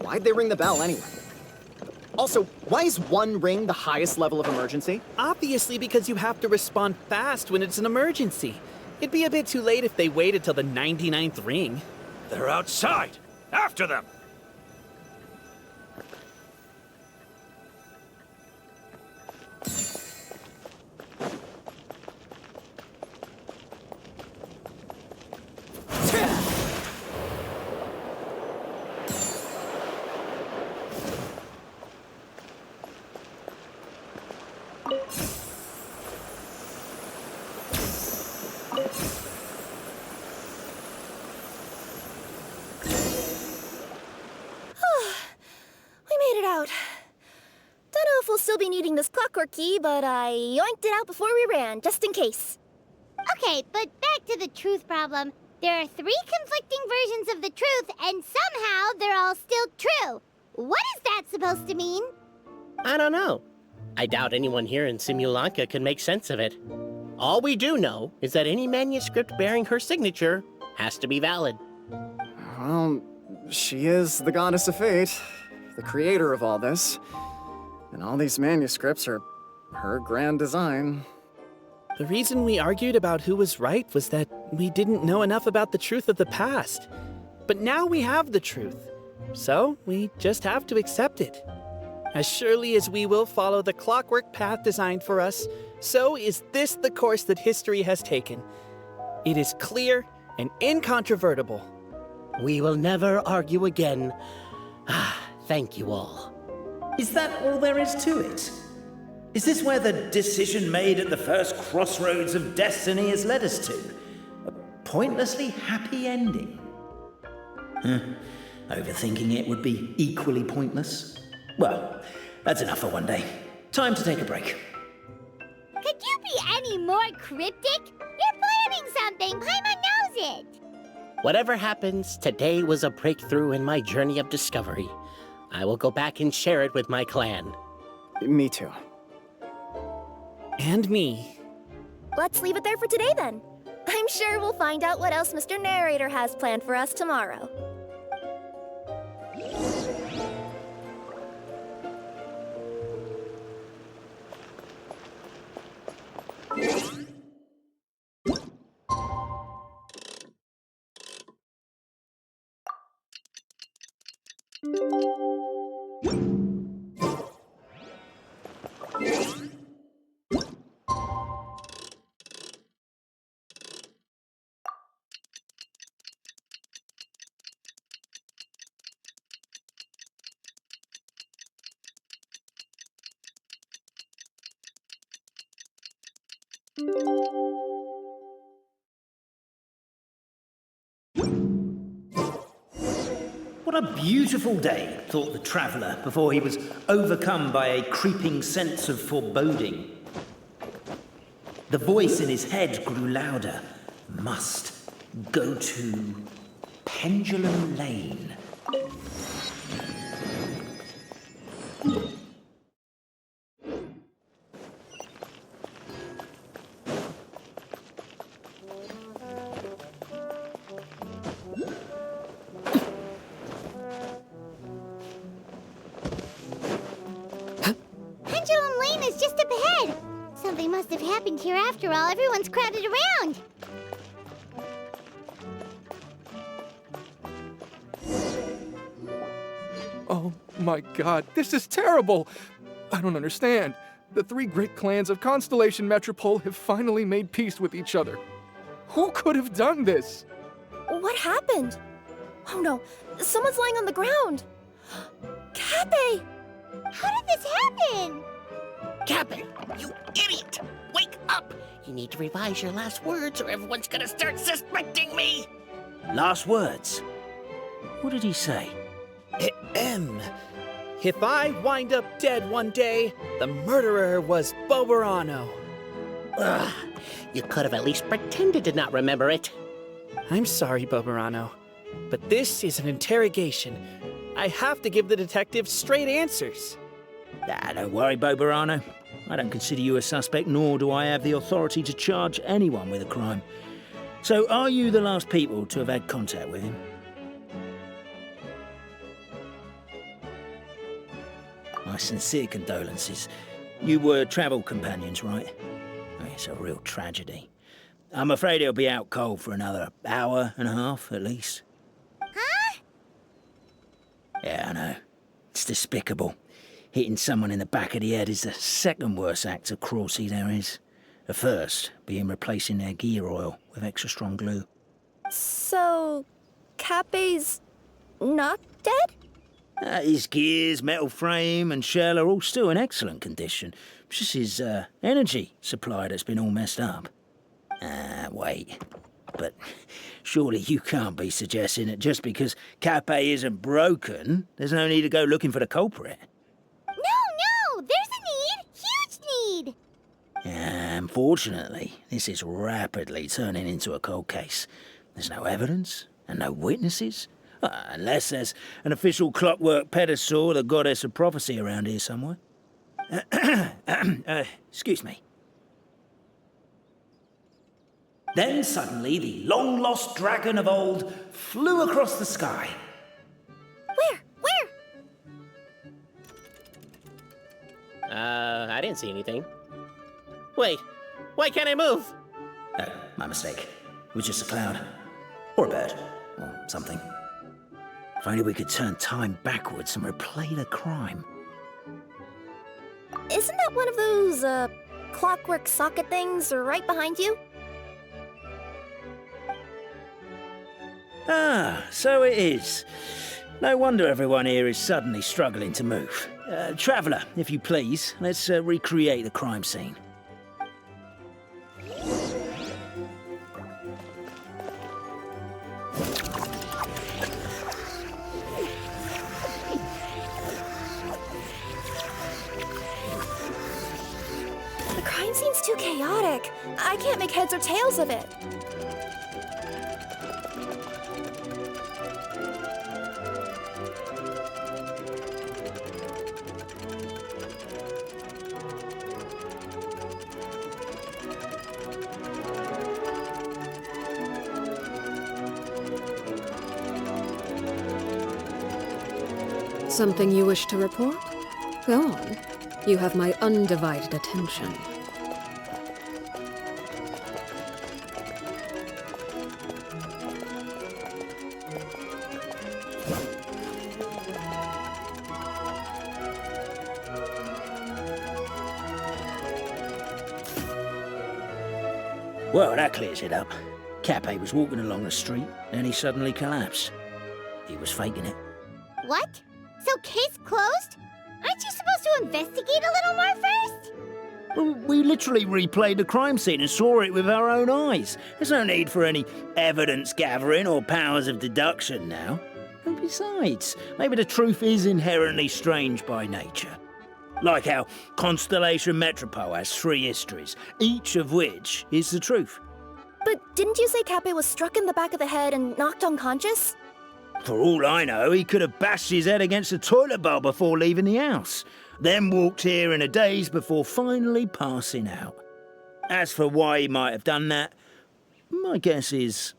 Why'd they ring the bell anyway? Also, why is 1 ring the highest level of emergency? Obviously because you have to respond fast when it's an emergency. It'd be a bit too late if they waited till the 99th ring. They're outside! After them! We made it out. Don't know if we'll still be needing this clockwork key, but I yoinked it out before we ran, just in case. Okay, but back to the truth problem. There are 3 conflicting versions of the truth, and somehow they're all still true. What is that supposed to mean? I don't know. I doubt anyone here in Simulanka can make sense of it. All we do know is that any manuscript bearing her signature has to be valid. Well, she is the goddess of fate, the creator of all this. And all these manuscripts are her grand design. The reason we argued about who was right was that we didn't know enough about the truth of the past. But now we have the truth. So we just have to accept it. As surely as we will follow the clockwork path designed for us, so is this the course that history has taken. It is clear and incontrovertible. We will never argue again. Thank you all. Is that all there is to it? Is this where the decision made at the first crossroads of destiny has led us to? A pointlessly happy ending? Overthinking it would be equally pointless. Well, that's enough for one day. Time to take a break. Could you be any more cryptic? You're planning something. Paimon knows it. Whatever happens, today was a breakthrough in my journey of discovery. I will go back and share it with my clan. Me too. And me. Let's leave it there for today, then. I'm sure we'll find out what else Mr. Narrator has planned for us tomorrow. What a beautiful day, thought the traveller, before he was overcome by a creeping sense of foreboding. The voice in his head grew louder. Must go to Pendulum Lane. Pendulum Lane is just up ahead. Something must have happened here after all. Everyone's crowded around. Oh my god, this is terrible! I don't understand. The 3 great clans of Constellation Metropole have finally made peace with each other. Who could have done this? What happened? Oh no, someone's lying on the ground. Cappe! How did this happen? Cappe, you idiot! Wake up! You need to revise your last words or everyone's gonna start suspecting me! Last words? What did he say? If I wind up dead one day, the murderer was Boberano. Ugh, you could have at least pretended to not remember it. I'm sorry, Boberano, but this is an interrogation. I have to give the detective straight answers. Don't worry, Boberano. I don't consider you a suspect, nor do I have the authority to charge anyone with a crime. So, are you the last people to have had contact with him? My sincere condolences. You were travel companions, right? It's a real tragedy. I'm afraid he'll be out cold for another hour and a half, at least. Huh? Yeah, I know. It's despicable. Hitting someone in the back of the head is the second worst act of cruelty there is. The first being replacing their gear oil with extra strong glue. So, Cappe's not dead? His gears, metal frame and shell are all still in excellent condition. It's just his energy supply that's been all messed up. Wait. but surely you can't be suggesting that just because Cape isn't broken, there's no need to go looking for the culprit. No, there's a need! Huge need! Unfortunately, this is rapidly turning into a cold case. There's no evidence and no witnesses. Unless there's an official clockwork pedestal or the goddess of prophecy around here somewhere. Excuse me. Then suddenly the long-lost dragon of old flew across the sky. Where? I didn't see anything. Wait, why can't I move? Oh, my mistake. It was just a cloud. Or a bird. Or something. If only we could turn time backwards and replay the crime. Isn't that one of those, clockwork socket things right behind you? Ah, so it is. No wonder everyone here is suddenly struggling to move. Traveller, if you please, let's recreate the crime scene. The crime scene's too chaotic. I can't make heads or tails of it. Something you wish to report? Go on. You have my undivided attention. Well, that clears it up. Cape was walking along the street, and he suddenly collapsed. He was faking it. What? So case closed? Aren't you supposed to investigate a little more first? Well, we literally replayed the crime scene and saw it with our own eyes. There's no need for any evidence gathering or powers of deduction now. And besides, maybe the truth is inherently strange by nature. Like how Constellation Metropole has 3 histories, each of which is the truth. But didn't you say Cape was struck in the back of the head and knocked unconscious? For all I know, he could have bashed his head against the toilet bowl before leaving the house, then walked here in a daze before finally passing out. As for why he might have done that, my guess is...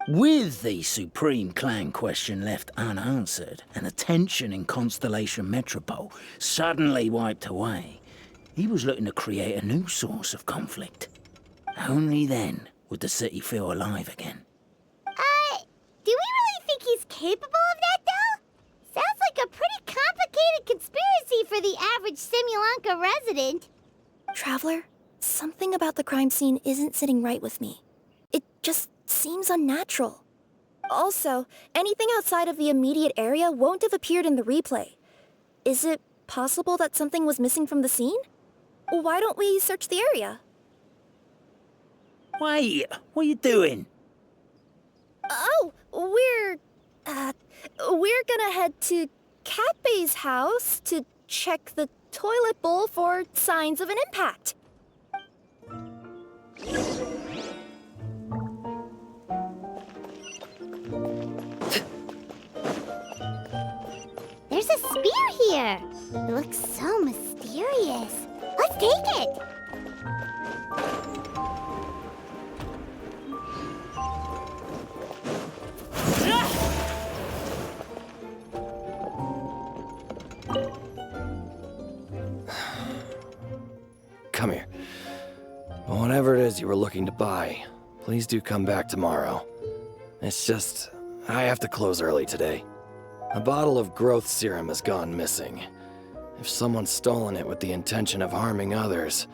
With the Supreme Clan question left unanswered and the tension in Constellation Metropole suddenly wiped away, he was looking to create a new source of conflict. Only then would the city feel alive again. Do we really think he's capable of that, though? Sounds like a pretty complicated conspiracy for the average Simulanka resident. Traveler, something about the crime scene isn't sitting right with me. It just seems unnatural. Also, anything outside of the immediate area won't have appeared in the replay. Is it possible that something was missing from the scene? Why don't we search the area? Wait, what are you doing? Oh, we're gonna head to Cape's house to check the toilet bowl for signs of an impact. There's a spear here. It looks so mysterious. Let's take it. Come here. Whatever it is you were looking to buy, please do come back tomorrow. It's just, I have to close early today. A bottle of growth serum has gone missing. If someone's stolen it with the intention of harming others,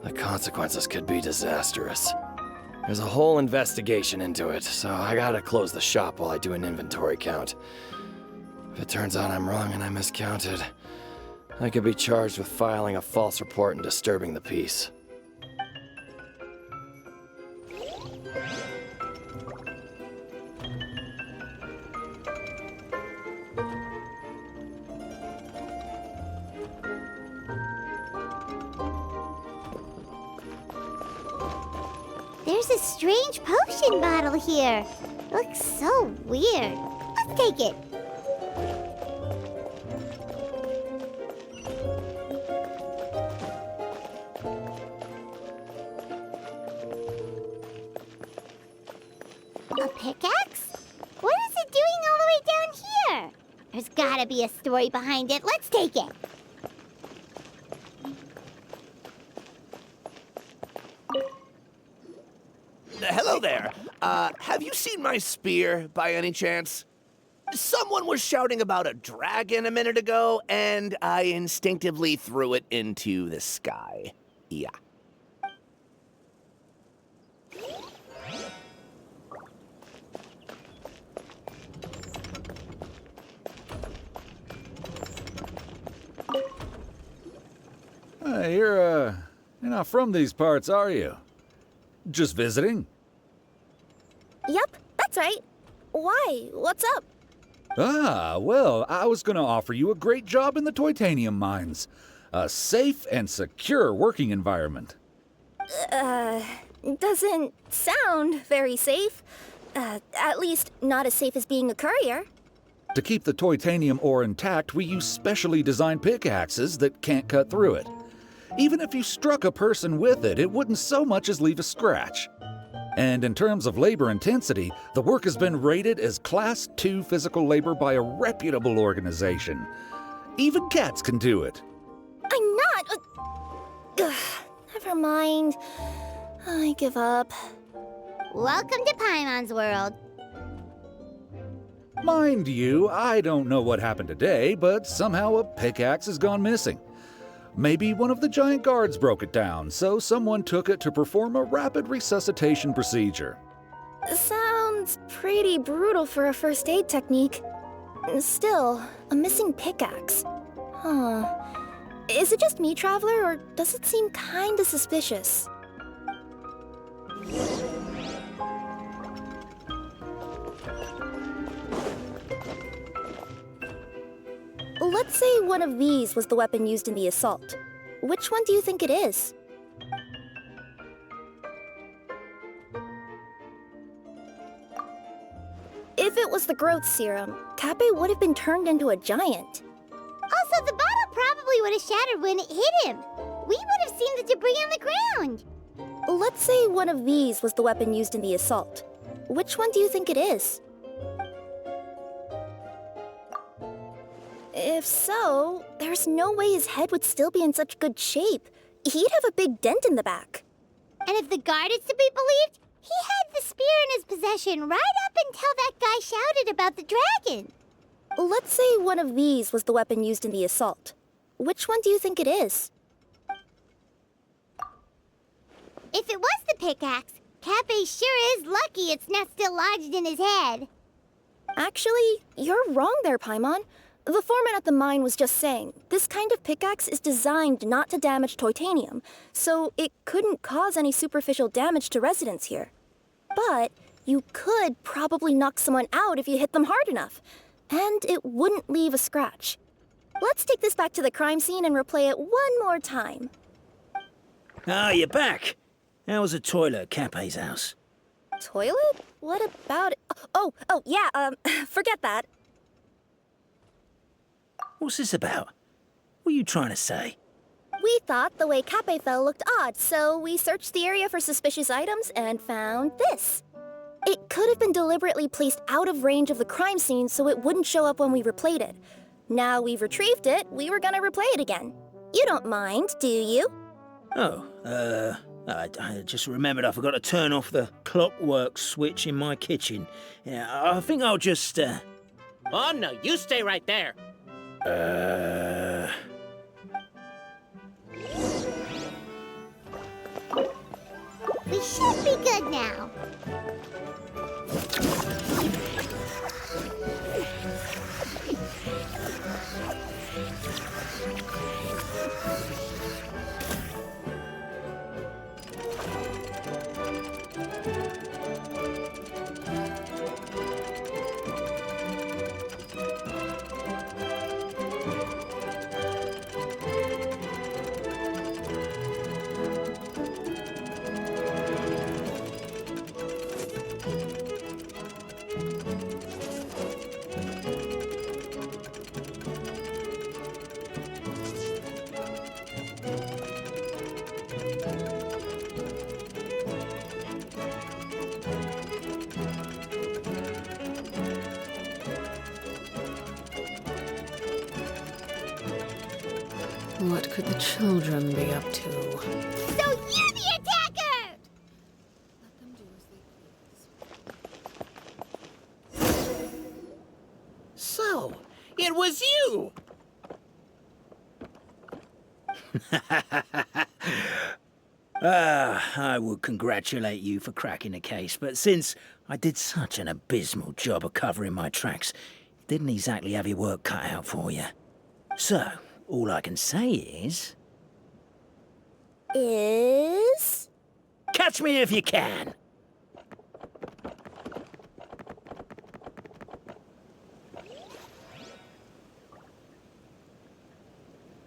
the consequences could be disastrous. There's a whole investigation into it, so I gotta close the shop while I do an inventory count. If it turns out I'm wrong and I miscounted, I could be charged with filing a false report and disturbing the peace. There's a strange potion bottle here. It looks so weird. Let's take it. A pickaxe? What is it doing all the way down here? There's gotta be a story behind it. Let's take it. Hello there. Have you seen my spear by any chance? Someone was shouting about a dragon a minute ago, and I instinctively threw it into the sky. Yeah. You're not from these parts, are you? Just visiting? Yep, that's right. Why? What's up? Ah, well, I was gonna offer you a great job in the Titanium mines. A safe and secure working environment. Doesn't sound very safe. At least not as safe as being a courier. To keep the Titanium ore intact, we use specially designed pickaxes that can't cut through it. Even if you struck a person with it, it wouldn't so much as leave a scratch. And in terms of labor intensity, the work has been rated as Class 2 physical labor by a reputable organization. Even cats can do it. I'm not... never mind. I give up. Welcome to Paimon's world. Mind you, I don't know what happened today, but somehow a pickaxe has gone missing. Maybe one of the giant guards broke it down, so someone took it to perform a rapid resuscitation procedure. Sounds pretty brutal for a first aid technique. Still, a missing pickaxe. Huh. Is it just me, Traveler, or does it seem kinda suspicious? Let's say one of these was the weapon used in the assault. Which one do you think it is? If it was the growth serum, Kappe would have been turned into a giant. Also, the bottle probably would have shattered when it hit him. We would have seen the debris on the ground. Let's say one of these was the weapon used in the assault. Which one do you think it is? If so, there's no way his head would still be in such good shape. He'd have a big dent in the back. And if the guard is to be believed, he had the spear in his possession right up until that guy shouted about the dragon. Let's say one of these was the weapon used in the assault. Which one do you think it is? If it was the pickaxe, Kappe sure is lucky it's not still lodged in his head. Actually, you're wrong there, Paimon. The foreman at the mine was just saying, this kind of pickaxe is designed not to damage titanium, so it couldn't cause any superficial damage to residents here. But you could probably knock someone out if you hit them hard enough, and it wouldn't leave a scratch. Let's take this back to the crime scene and replay it one more time. Ah, you're back. How was the toilet at Kappe's house? Toilet? What about it? Oh, yeah, forget that. What's this about? What are you trying to say? We thought the way Kappe fell looked odd, so we searched the area for suspicious items and found this. It could have been deliberately placed out of range of the crime scene so it wouldn't show up when we replayed it. Now we've retrieved it, we were gonna replay it again. You don't mind, do you? Oh, I just remembered I forgot to turn off the clockwork switch in my kitchen. Yeah, I think I'll just, Oh, no, you stay right there. We should be good now. What could the children be up to? So you're the attacker! So, it was you! I would congratulate you for cracking the case, but since I did such an abysmal job of covering my tracks, didn't exactly have your work cut out for you. So, all I can say is... Catch me if you can!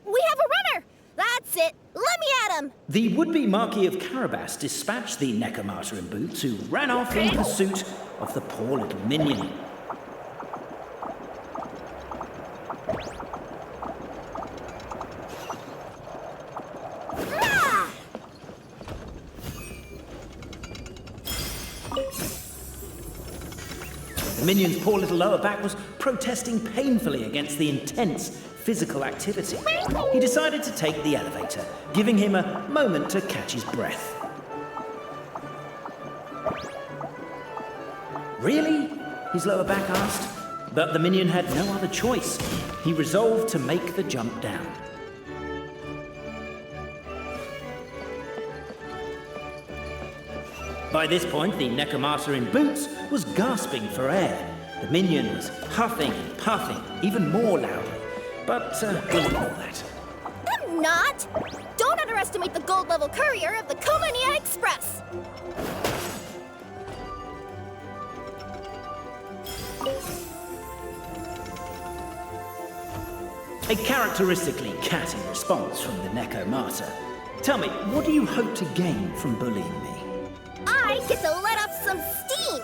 We have a runner! That's it! Let me at him! The would-be Marquis of Carabas dispatched the Necromancer in boots, who ran off in pursuit of the poor little minion. The minion's poor little lower back was protesting painfully against the intense physical activity. He decided to take the elevator, giving him a moment to catch his breath. Really? His lower back asked. But the minion had no other choice. He resolved to make the jump down. By this point, the Necromancer in boots was gasping for air. The minion was huffing and puffing, even more loudly. But we'll ignore that. I'm not! Don't underestimate the gold-level courier of the Komania Express! A characteristically catty response from the Necromancer. Tell me, what do you hope to gain from bullying me? I get to let off some steam!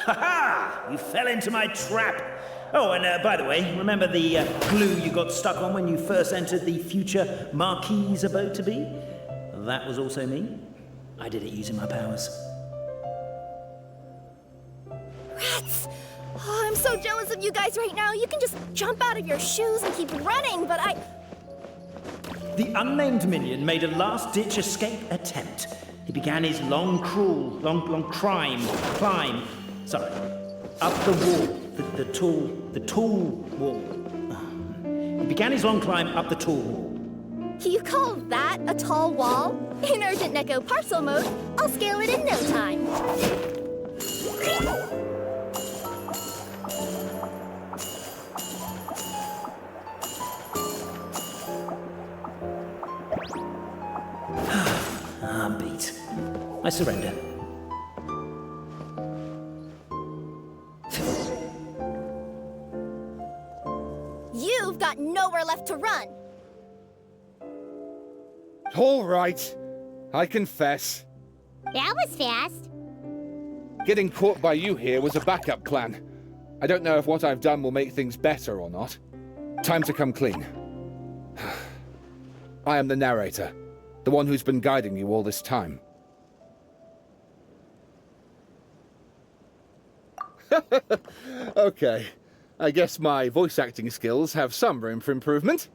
Ha-ha! You fell into my trap! Oh, and by the way, remember the glue you got stuck on when you first entered the future Marquis' abode-to-be? That was also me. I did it using my powers. Rats! Oh, I'm so jealous of you guys right now. You can just jump out of your shoes and keep running, but I... The unnamed minion made a last-ditch escape attempt. He began his long climb, up the wall, the tall wall. He began his long climb up the tall wall. You call that a tall wall? In urgent Neko parcel mode, I'll scale it in no time. I'm beat. I surrender. You've got nowhere left to run. All right. I confess. That was fast. Getting caught by you here was a backup plan. I don't know if what I've done will make things better or not. Time to come clean. I am the narrator, the one who's been guiding you all this time. Okay, I guess my voice acting skills have some room for improvement.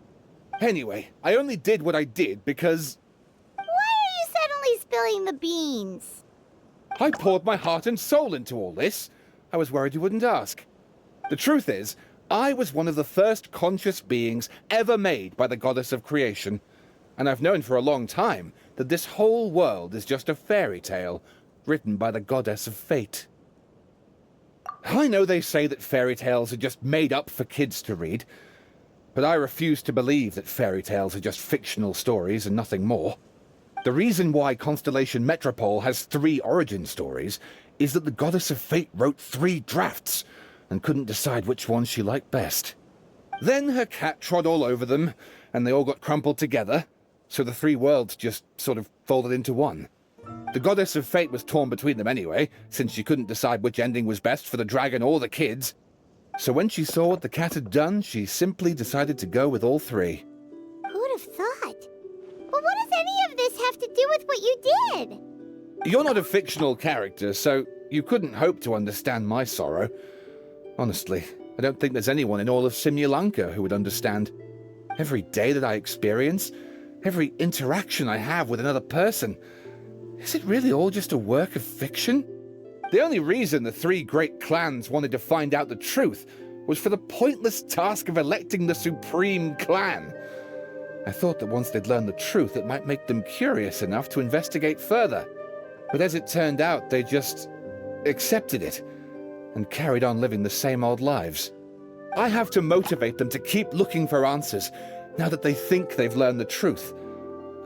Anyway, I only did what I did because... Why are you suddenly spilling the beans? I poured my heart and soul into all this. I was worried you wouldn't ask. The truth is, I was one of the first conscious beings ever made by the goddess of creation. And I've known for a long time that this whole world is just a fairy tale written by the goddess of fate. I know they say that fairy tales are just made up for kids to read, but I refuse to believe that fairy tales are just fictional stories and nothing more. The reason why Constellation Metropole has 3 origin stories is that the goddess of fate wrote 3 drafts and couldn't decide which one she liked best. Then her cat trod all over them, and they all got crumpled together, so the 3 worlds just sort of folded into one. The goddess of fate was torn between them anyway, since she couldn't decide which ending was best for the dragon or the kids. So when she saw what the cat had done, she simply decided to go with all 3. Who'd have thought? But what does any of this have to do with what you did? You're not a fictional character, so you couldn't hope to understand my sorrow. Honestly, I don't think there's anyone in all of Simulanka who would understand. Every day that I experience, every interaction I have with another person, is it really all just a work of fiction? The only reason the 3 great clans wanted to find out the truth was for the pointless task of electing the supreme clan. I thought that once they'd learned the truth, it might make them curious enough to investigate further. But as it turned out, they just accepted it and carried on living the same old lives. I have to motivate them to keep looking for answers now that they think they've learned the truth.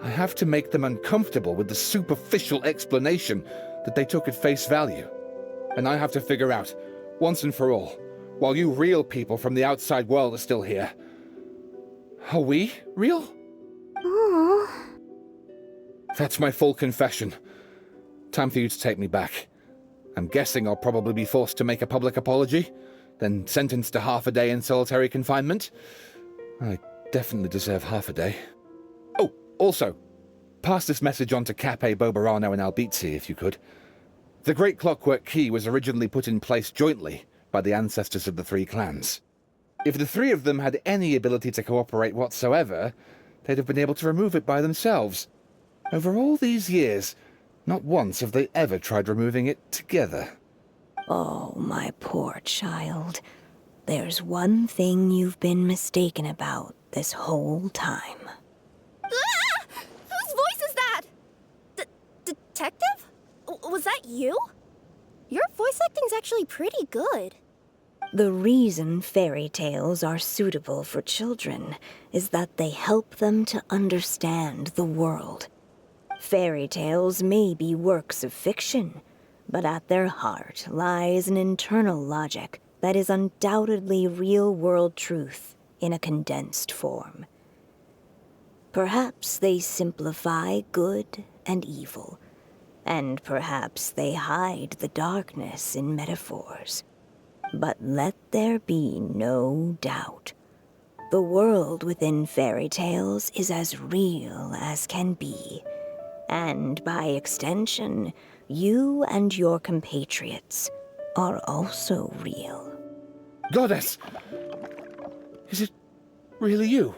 I have to make them uncomfortable with the superficial explanation that they took at face value. And I have to figure out, once and for all, while you real people from the outside world are still here, are we real? Aww. That's my full confession. Time for you to take me back. I'm guessing I'll probably be forced to make a public apology, then sentenced to half a day in solitary confinement. I definitely deserve half a day. Oh, also, pass this message on to Cape, Bobarano, and Albizzi, if you could. The Great Clockwork Key was originally put in place jointly by the ancestors of the 3 clans. If the 3 of them had any ability to cooperate whatsoever, they'd have been able to remove it by themselves. Over all these years, not once have they ever tried removing it together. Oh, my poor child. There's one thing you've been mistaken about this whole time. Ah! Whose voice is that? Detective? Was that you? Your voice acting's actually pretty good. The reason fairy tales are suitable for children is that they help them to understand the world. Fairy tales may be works of fiction, but at their heart lies an internal logic that is undoubtedly real-world truth in a condensed form. Perhaps they simplify good and evil, and perhaps they hide the darkness in metaphors. But let there be no doubt. The world within fairy tales is as real as can be. And by extension, you and your compatriots are also real. Goddess! Is it really you?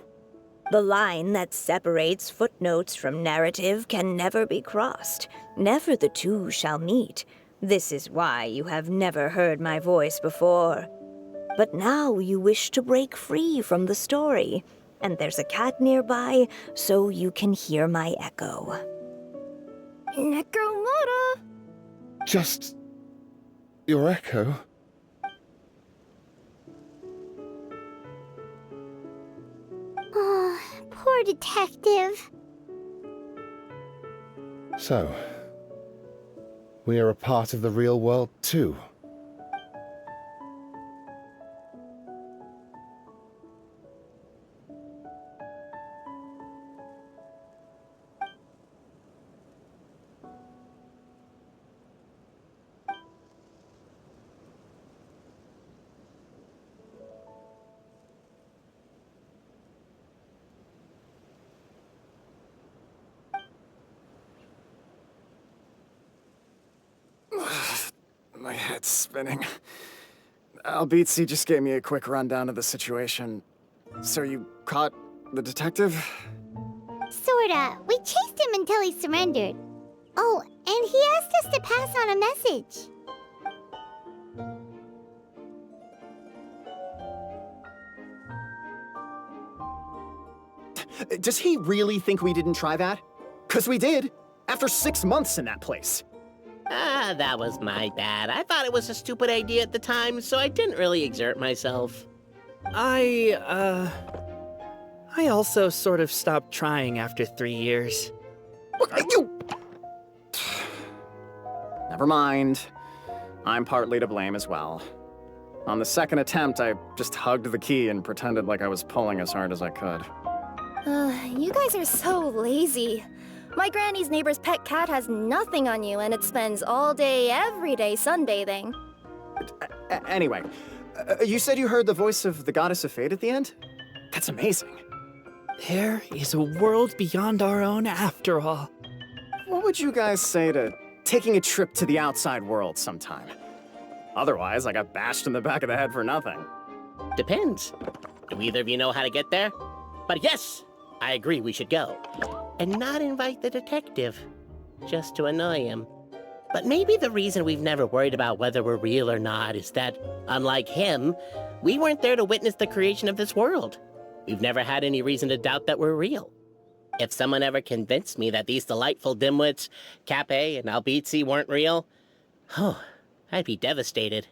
The line that separates footnotes from narrative can never be crossed. Never the two shall meet. This is why you have never heard my voice before. But now you wish to break free from the story, and there's a cat nearby, so you can hear my echo. Necromora! Just your echo? Oh, poor detective. So, we are a part of the real world too. My head's spinning. Albizzi just gave me a quick rundown of the situation. So you caught the detective? Sorta. We chased him until he surrendered. Oh, and he asked us to pass on a message. Does he really think we didn't try that? 'Cause we did. After 6 months in that place. Ah, that was my bad. I thought it was a stupid idea at the time, so I didn't really exert myself. I also sort of stopped trying after 3 years. Never mind. I'm partly to blame as well. On the second attempt, I just hugged the key and pretended like I was pulling as hard as I could. You guys are so lazy. My granny's neighbor's pet cat has nothing on you, and it spends all day, every day sunbathing. Anyway, you said you heard the voice of the goddess of fate at the end? That's amazing. There is a world beyond our own after all. What would you guys say to taking a trip to the outside world sometime? Otherwise, I got bashed in the back of the head for nothing. Depends. Do either of you know how to get there? But yes, I agree we should go. And not invite the detective, just to annoy him. But maybe the reason we've never worried about whether we're real or not is that, unlike him, we weren't there to witness the creation of this world. We've never had any reason to doubt that we're real. If someone ever convinced me that these delightful dimwits, Cape and Albizzi, weren't real, I'd be devastated.